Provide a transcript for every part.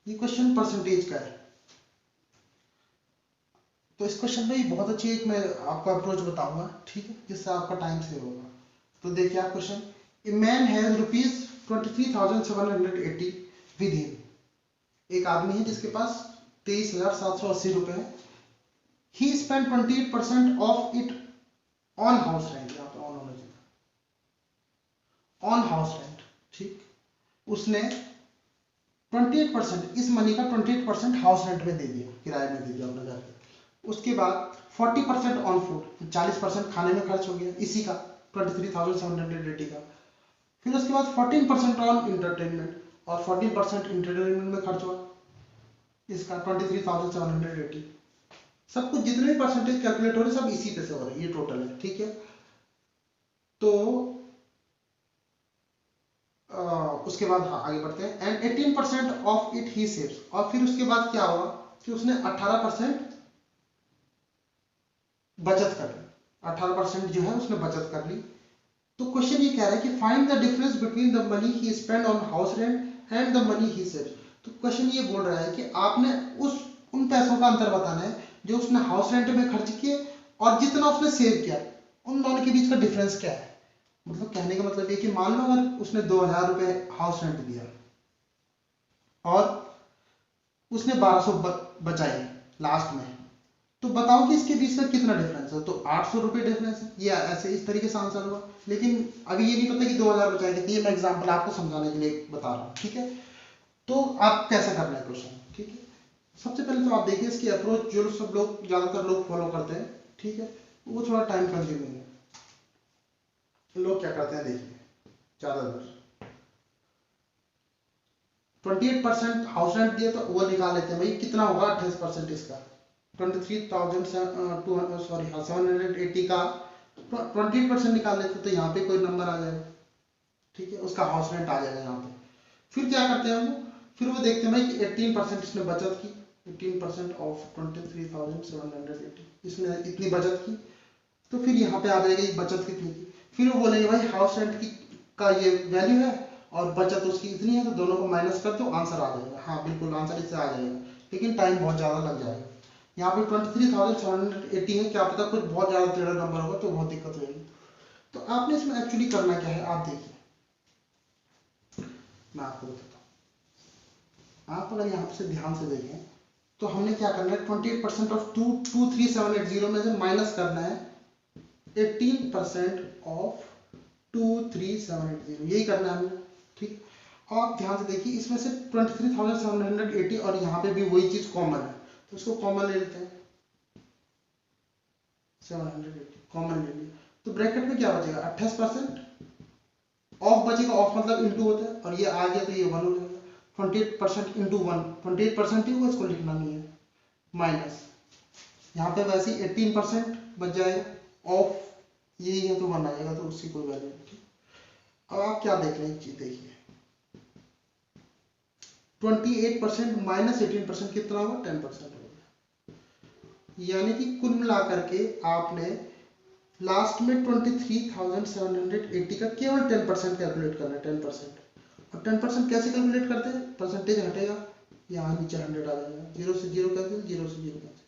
ये question percentage का है। तो इस क्वेश्चन में ही बहुत अच्छी एक मैं आपको अप्रोच बताऊंगा, ठीक है, जिससे आपका टाइम सेव होगा। तो देखिए आप question, a man has ₹23,780 with him. एक आदमी है जिसके पास 23,780 रुपए है। He spend 28% of it on house rent. यहाँ पे ऑन होना चाहिए, ऑन हाउस रेंट, ठीक। उसने 28%, इस मनी का 28% हाउस रेंट में दे दिया, किराए में दे दिया अपने घर के। उसके बाद 40% ऑन फूड, 40% खाने में खर्च हो गया इसी का 23,780 का। फिर उसके बाद 14% ऑन इंटरटेनमेंट, और 14% इंटरटेनमेंट में खर्च हुआ इसका 23,780। सब कुछ जितने भी परसेंटेज कैलकुलेट हो रहे सब इसी पे से हो रहे हैं, ये टोटल है, ठीक है। तो उसके बाद हाँ आगे बढ़ते हैं। And 18% of it he saves. और फिर उसके बाद क्या हुआ कि उसने 18% बचत कर ली, 18% जो है उसने बचत कर ली। तो क्वेश्चन ये कह रहा है कि find the difference between the money he spend on house rent and the money he saves. तो क्वेश्चन ये बोल रहा है कि आपने उन पैसों का अंतर बताना है जो उसने हाउस रेंट में खर्च किए और जितना उसने सेव किया, उन दोनों के बीच का डिफरेंस क्या है। मतलब कहने का मतलब ये कि मान लो अगर उसने 2,000 रुपए हाउस रेंट दिया और उसने 1200 बचाए लास्ट में, तो बताओ कि इसके बीच में कितना डिफरेंस है। तो 800 रुपये डिफरेंस है, ये ऐसे इस तरीके से आंसर हुआ। लेकिन अभी ये नहीं पता कि 2,000 बचाए कितनी, ये मैं एग्जांपल आपको समझाने के लिए बता रहा हूँ, ठीक है। तो आप कैसे करना है क्वेश्चन, ठीक है। सबसे पहले तो आप देखिए इसकी अप्रोच, जो सब लोग ज्यादातर लोग फॉलो करते हैं, ठीक है, वो थोड़ा टाइम कंज्यूमिंग है। लोग क्या करते हैं देखिए, ज्यादातर 28% हाउस रेंट दिया तो वो निकाल लेते हैं, भाई कितना होगा 28% इसका 780 का 28% निकाल लेते तो यहाँ पे कोई नंबर आ जाएगा, ठीक है, उसका हाउस रेंट आ जाएगा यहाँ पे। फिर क्या करते हैं हम, फिर वो देखते हैं भाई कि 18% इसने बचत की, 18% ऑफ 23,780, इसने इतनी बचत की, तो फिर यहाँ पे आ जाएगी बचत कितनी की। फिर वो बोलेंगे भाई हाउस रेंट की का ये वैल्यू है और बचत उसकी इतनी है, तो दोनों को माइनस कर दो, आंसर आ जाएगा। हाँ बिल्कुल आंसर इससे आ जाएगा, लेकिन टाइम बहुत ज़्यादा लग जाएगा। यहाँ पे 23,780 है, क्या पता कुछ बहुत ज़्यादा टेढ़ा नंबर होगा तो बहुत दिक्कत होगी। तो आपने इसमें एक्चुअली करना क्या है, आप देखिए, मैं आपको बताता हूँ। आप अगर यहाँ से ध्यान से देखें तो हमने क्या करना है, 28% ऑफ 23,780 में से माइनस करना है 18% ऑफ 23,780, यही करना है हमने, ठीक। और आप ध्यान से देखिए इसमें से 23,780 और यहाँ पे भी वही चीज कॉमन है, तो इसको कॉमन ले लेते हैं, 780 कॉमन ले लिया, तो ब्रैकेट में क्या बचेगा 28% ऑफ बचेगा, ऑफ मतलब इंटू होता है, और ये आ गया तो ये 1 हो जाएगा। 28% इंटू 1, 28% ही हुआ, इसको लिखना नहीं है, माइनस यहाँ पे वैसे ही 18% बच जाएगा, ऑफ यही है तो 1 आ जाएगा, तो उसकी कोई वैल्यू नहीं। अब आप क्या देख रहे हैं, एक चीज देखिए, 28% माइनस 18% कितना होगा, 10% होगा। यानी कि कुल मिलाकर के आपने लास्ट में 23,780 का केवल 10% कैलकुलेट करना है, 10%। और 10% कैसे कैलकुलेट करते हैं, परसेंटेज हटेगा, यहाँ नीचे 100 आ जाएगा, 0 से 0 कैंसिल, 0 से 0 कैंसिल,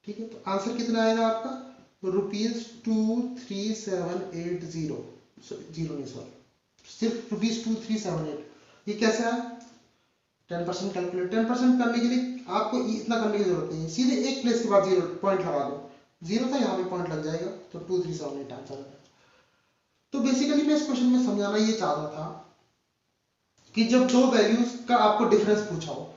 ठीक है। तो आंसर कितना आएगा आपका, ₹23780, जीरो नहीं सॉरी, सिर्फ ₹2378। ये कैसे आया, 10% कैलकुलेट, 10% करने के लिए आपको इतना करने की जरूरत नहीं है, सीधे एक प्लेस के बाद 0 पॉइंट लगा दो, 0 था यहाँ पे पॉइंट लग जाएगा, तो 2378 आंसर है। तो बेसिकली मैं इस क्वेश्चन में समझाना ये चाह रहा था कि जब दो वैल्यूज का आपको डिफरेंस पूछा हो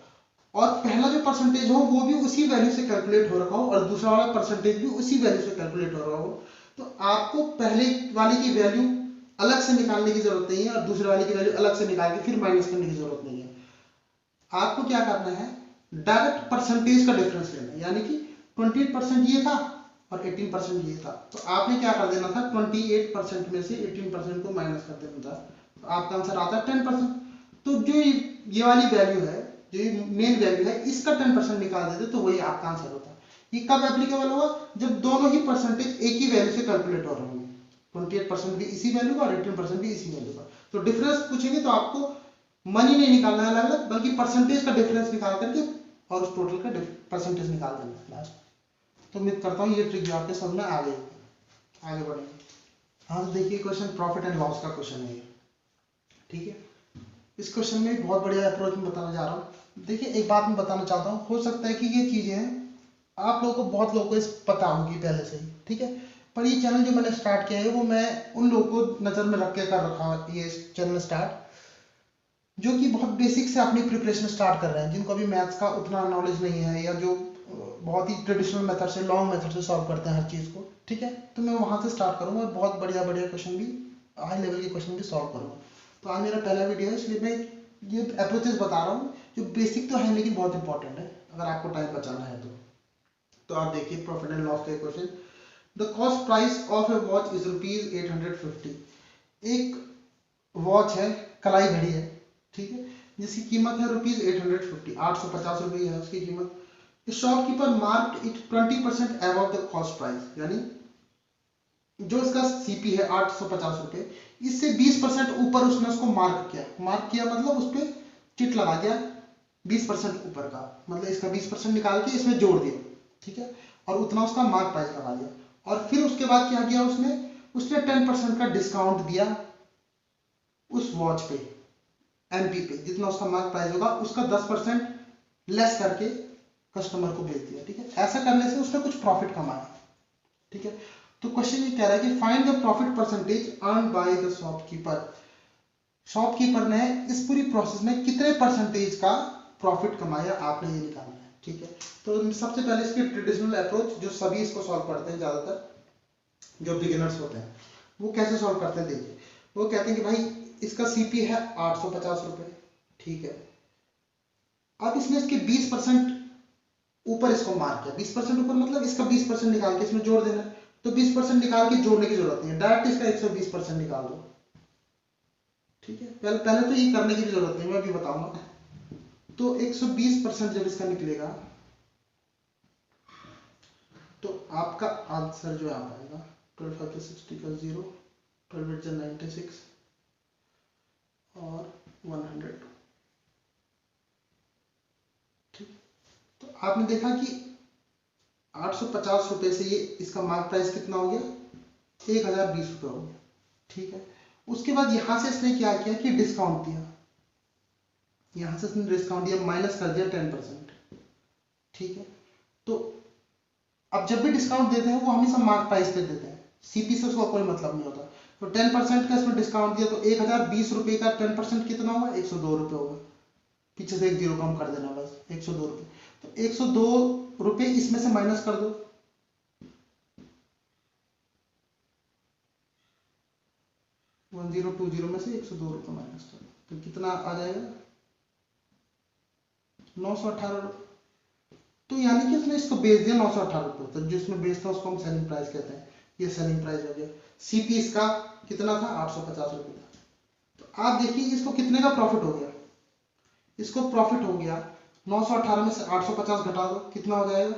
और पहला जो परसेंटेज हो वो भी उसी वैल्यू से कैलकुलेट हो रखा हो और दूसरा वाला परसेंटेज भी उसी वैल्यू से कैलकुलेट हो रहा हो, तो आपको पहले वाले की वैल्यू अलग से निकालने की जरूरत नहीं है और दूसरे वाले की वैल्यू अलग से निकाल के फिर माइनस करने की जरूरत नहीं है। आपको क्या करना है, डायरेक्ट परसेंटेज का डिफरेंस लेना है, यानी कि 28% ये था और 18% ये था, तो आपने क्या कर देना था, 28% में से 18% को माइनस कर देना था, तो आपका आंसर आता है 10%। तो जो ये वाली वैल्यू है, जो मेन वैल्यू है, इसका 10% निकाल देते तो वही आपका आंसर होता है। ये कब एप्लीकेबल होगा, जब दोनों ही परसेंटेज एक ही वैल्यू से कैलकुलेट हो रहे होंगे, 28% भी इसी वैल्यू का और 18% भी इसी वैल्यू का। तो डिफरेंस पूछेंगे तो आपको मनी नहीं निकालना है अलग अलग, बल्कि परसेंटेज का डिफरेंस निकाल करके और उस टोटल का परसेंटेज निकाल देना है लास्ट। तो उम्मीद करता हूँ ये ट्रिक जो आपके समझ में आ गई। आगे बढ़ेंगे। हाँ तो देखिए क्वेश्चन प्रॉफिट एंड लॉस का क्वेश्चन है ये, ठीक है। इस क्वेश्चन में बहुत बढ़िया अप्रोच में बताने जा रहा हूँ। देखिए एक बात मैं बताना चाहता हूँ, हो सकता है कि ये चीजें आप लोगों को, बहुत लोगों को इस पता होगी पहले से ही, ठीक है, पर ये चैनल जो मैंने स्टार्ट किया है वो मैं उन लोगों को नज़र में रख के कर रखा है ये चैनल स्टार्ट, जो कि बहुत बेसिक से अपनी प्रिपरेशन स्टार्ट कर रहे हैं, जिनको अभी मैथ्स का उतना नॉलेज नहीं है, या जो बहुत ही ट्रेडिशनल मेथड से, लॉन्ग मेथड से सॉल्व करते हैं हर चीज़ को, ठीक है। तो मैं वहाँ से स्टार्ट करूँगा और बहुत बढ़िया बढ़िया क्वेश्चन भी, हाई लेवल के क्वेश्चन भी सॉल्व करूँगा। तो आज मेरा पहला वीडियो है, इसलिए मैं ये अप्रोचेस बता रहा हूँ जो बेसिक तो है लेकिन बहुत इंपॉर्टेंट है अगर आपको टाइम बचाना है तो आप देखिए प्रॉफिट एंड लॉस का question. The cost price of A watch is ₹850। एक वॉच है, कलाई घड़ी है, ठीक है, जिसकी कीमत है ₹850, 850 रुपये है उसकी कीमत। Shopkeeper marked it 20% above the cost price, यानी जो इसका सीपी है 850 रुपये, इससे 20% ऊपर उसने उसको मार्क किया। मार्क किया मतलब उस पर चिट लगा दिया 20% ऊपर का, मतलब इसका 20% निकाल के इसमें जोड़ दिया, ठीक है, और उतना उसका मार्क प्राइस लगा दिया। और फिर उसके बाद क्या किया उसने, उसने 10% का डिस्काउंट दिया उस वॉच पे, एमपी पे, जितना उसका मार्क प्राइस होगा उसका 10% लेस करके कस्टमर को भेज दिया, ठीक है। ऐसा करने से उसने कुछ प्रॉफिट कमाया, ठीक है। तो क्वेश्चन ये कह रहा है कि find the profit percentage earn by the shopkeeper. Shopkeeper ने इस पूरी प्रोसेस में कितने परसेंटेज का प्रॉफिट कमाया, आपने ये निकालना है, ठीक है। तो सबसे पहले इसकी ट्रेडिशनल अप्रोच, जो सभी इसको सॉल्व करते हैं ज्यादातर, जो बिगिनर्स होते हैं, वो कैसे सॉल्व करते हैं देखिए। वो कहते हैं कि भाई इसका सीपी है 850 रुपये, ठीक है। अब इसने इसके 20% ऊपर इसको मार्क किया, 20% ऊपर मतलब इसका 20% निकाल के इसमें जोड़ देना है। तो 20% निकाल के जोड़ने की जरूरत नहीं है, डायरेक्ट इसका 120% निकाल दो, ठीक है। पहले पहले तो ये करने की भी जरूरत नहीं, मैं अभी बताऊंगा। तो 120% जब इसका निकलेगा तो आपका आंसर जो आ पाएगा 12 5 60 का 0, 12 8 96 और 100, ठीक। तो आपने देखा कि 850 रुपये से ये इसका मार्क प्राइस कितना हो गया, 1020 रुपये हो गया, ठीक है। उसके बाद यहां से इसने क्या किया कि डिस्काउंट दिया, यहां से इसने डिस्काउंट दिया, माइनस कर दिया 10%, ठीक है। तो अब जब भी डिस्काउंट देते हैं वो हमेशा मार्क प्राइस पे देते हैं, सीपी से उसका कोई मतलब नहीं होता। तो 10% का इसमें डिस्काउंट दिया, तो 1020 रुपये का 10% कितना होगा, 102 रुपये होगा। पीछे से एक जीरो कम कर देना बस, 102 रुपये। तो 102 रुपये इसमें से माइनस कर दो, 1020 में से 102 रुपये माइनस कर दो, तो कितना आ जाएगा, 918। तो यानी कि उसने इसको बेच दिया 918 रुपये, तो जिसमें बेचता है उसको हम सेलिंग प्राइस कहते हैं, ये सेलिंग प्राइस हो गया। सीपी इसका कितना था, 850 रुपये था। तो आप देखिए इसको कितने का प्रॉफिट हो गया, इसको प्रॉफिट हो गया 918 में से 850 घटा दो, कितना हो जाएगा,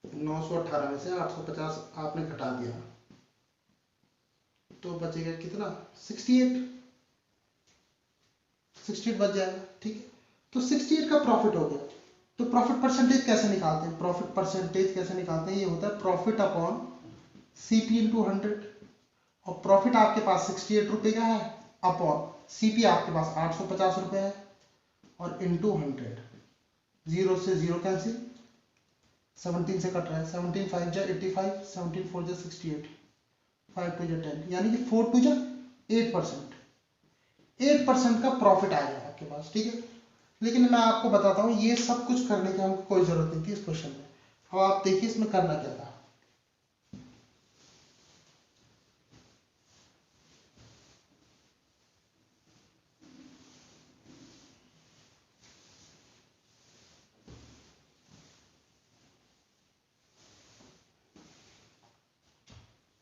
918 में से 850 आपने घटा दिया तो बचेगा कितना, 68 बच जाएगा, ठीक है। तो 68 का प्रॉफिट हो गया। तो प्रॉफिट परसेंटेज कैसे निकालते हैं, प्रॉफिट परसेंटेज कैसे निकालते हैं, ये होता है प्रॉफिट अपॉन सीपी इंटू 100। और प्रॉफिट आपके पास 68 रुपये का है, अपॉन सीपी आपके पास 850 रुपये है, और इंटू 100, जीरो से जीरो कैंसिल, 17 से कट रहा है, 17 5 जा 85, 17 4 जा 68, 5 2 जा 10, यानी कि 4 2 जा 8%, 8% का प्रॉफिट आ गया आपके पास, ठीक है। लेकिन मैं आपको बताता हूँ ये सब कुछ करने की हमको कोई जरूरत नहीं थी इस क्वेश्चन में। अब आप देखिए इसमें करना क्या था।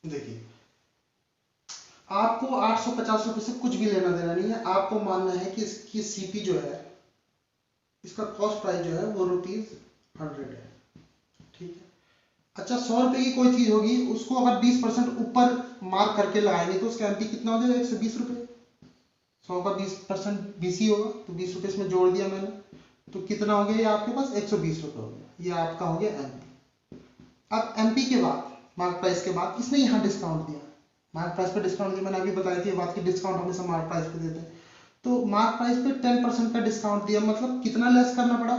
देखिए आपको 850 रुपये से कुछ भी लेना देना नहीं है, आपको मानना है कि इसकी सीपी जो है, इसका कॉस्ट प्राइस जो है वो ₹100 है, ठीक है। अच्छा 100 रुपये की कोई चीज होगी, उसको अगर 20% ऊपर मार्क करके लगाएंगे तो उसका एमपी कितना हो जाएगा, 120 रुपये। 100 का 20% बीसी होगा, तो 20 रुपये इसमें जोड़ दिया मैंने, तो कितना हो गया ये आपके पास 120 रुपये हो गया। ये आपका हो गया एमपी। अब एमपी के बाद मार्क प्राइस के बाद इसने यहाँ डिस्काउंट दिया, मार्क प्राइस पे डिस्काउंट दिया, मैंने अभी बताई थी बात की डिस्काउंट हमेशा मार्क प्राइस पे देते हैं। तो मार्क प्राइस पे 10% का डिस्काउंट दिया, मतलब कितना लेस करना पड़ा,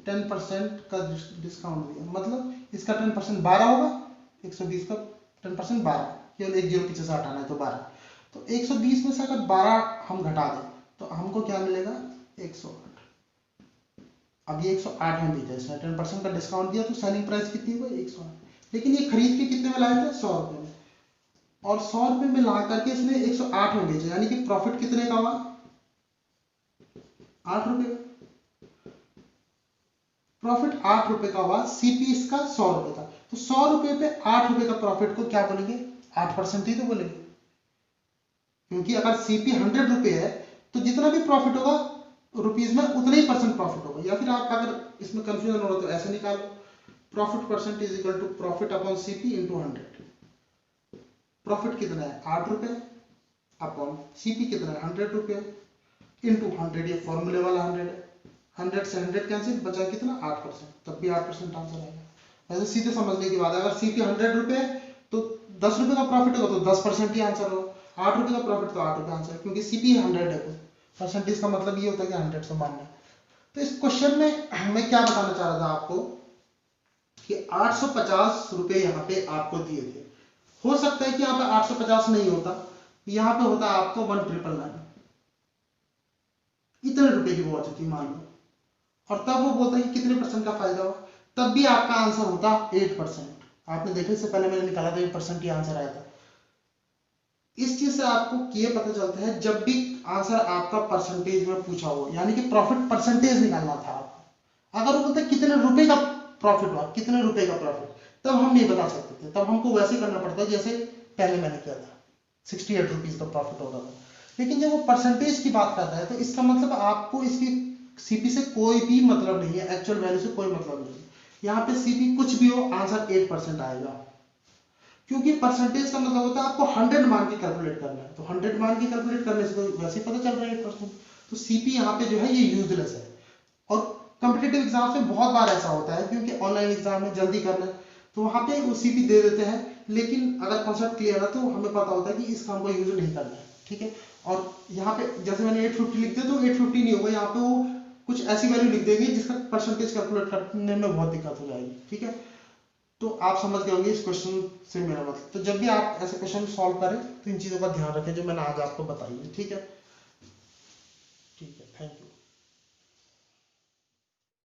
10% का डिस्काउंट दिया, मतलब इसका 10% 12 होगा, 120 का 10% 12, केवल एक जीरो पीछे से हटाना है तो 12। तो 120 में से अगर 12 हम घटा दें तो हमको क्या मिलेगा 108। अब ये 108 में बीता, इसने 10% का डिस्काउंट दिया तो सेलिंग प्राइस कितनी हुई 108, लेकिन ये खरीद के कितने में लाए थे 100 रुपये में, और 100 रुपये में ला करके इसने 108 में बेचा, यानी कि प्रॉफिट कितने का हुआ 8 रुपये। प्रॉफिट 8 रुपये का हुआ, सीपी इसका 100 रुपये था, तो 100 रुपये पे 8 रुपये का प्रॉफिट को क्या बोलेंगे 8% ही तो बोलेंगे, क्योंकि अगर सीपी 100 रुपये है तो जितना भी प्रॉफिट होगा रुपीज में उतना ही परसेंट प्रॉफिट होगा। या फिर आप अगर इसमें कंफ्यूजन हो रहा तो ऐसे निकालो, profit percent is equal to profit upon CP into 100। Profit कितना है 8 रुपये अपॉन सीपी कितना है 100 रुपये इंटू 100, ये फॉर्मूले वाला 100 है, 100 से 100 कैंसिल, बचा कितना 8%, तब भी 8% आंसर आएगा। वैसे सीधे समझने की बात है, अगर सीपी 100 रुपये तो 10 रुपये का प्रॉफिट होगा तो 10% ही आंसर होगा, 8 रुपये का प्रॉफिट तो 8 रुपये आंसर है, क्योंकि सीपी 100 है, परसेंटेज का मतलब ये होता है कि 100 से मानना है। तो इस क्वेश्चन में मैं क्या बताना चाह रहा था आपको कि 850 रुपये यहाँ पे आपको दिए थे, हो सकता है कि यहाँ पे 850 नहीं होता, यहाँ पे होता आपको 1999, इतने रुपए की वॉच थी मान लो, और तब वो बोलता है कि कितने परसेंट का फायदा हुआ, तब भी आपका आंसर होता 8%। आपने देखे इससे पहले मैंने निकाला था 8% ही आंसर आया था। इस चीज से आपको ये पता चलता है जब भी आंसर आपका परसेंटेज में पूछा हो, यानी कि प्रॉफिट परसेंटेज निकालना था आपको, अगर वो बोलता है कितने रुपए का प्रॉफिट हुआ, कितने रुपए का प्रॉफिट, तब हम नहीं बता सकते थे, तब हमको वैसे ही करना पड़ता जैसे पहले मैंने किया था, 68 रुपीज का प्रॉफिट होता था। लेकिन जब वो परसेंटेज की बात करता है तो इसका मतलब आपको इसकी सीपी से कोई भी मतलब नहीं है, एक्चुअल वैल्यू से कोई मतलब नहीं है। यहाँ पे सीपी कुछ भी हो आंसर 8% आएगा, क्योंकि परसेंटेज का मतलब होता है आपको 100 मान के कैलकुलेट करना है, तो 100 मान के कैलकुलेट करने से तो वैसे ही पता चल रहा है 8%। तो सीपी यहाँ पे जो है ये यूजलेस है, और कॉम्पिटिटिव एग्जाम में बहुत बार ऐसा होता है, क्योंकि ऑनलाइन एग्जाम में जल्दी करना है तो वहां पे वो सीपी दे देते हैं, लेकिन अगर कॉन्सेप्ट क्लियर है तो हमें पता होता है कि इस काम को यूज नहीं करना है, ठीक है। और यहाँ पे जैसे मैंने 850 लिख दिया तो 850 नहीं होगा, यहाँ पे वो कुछ ऐसी वैल्यू लिख देंगे जिसका परसेंटेज कैलकुलेट करने में बहुत दिक्कत हो जाएगी, ठीक है। तो आप समझ गए होंगे इस क्वेश्चन से मेरा मतलब। तो जब भी आप ऐसे क्वेश्चन सॉल्व करें तो इन चीजों का ध्यान रखें जो मैंने आज आपको बताई है, ठीक है। ठीक है, थैंक यू।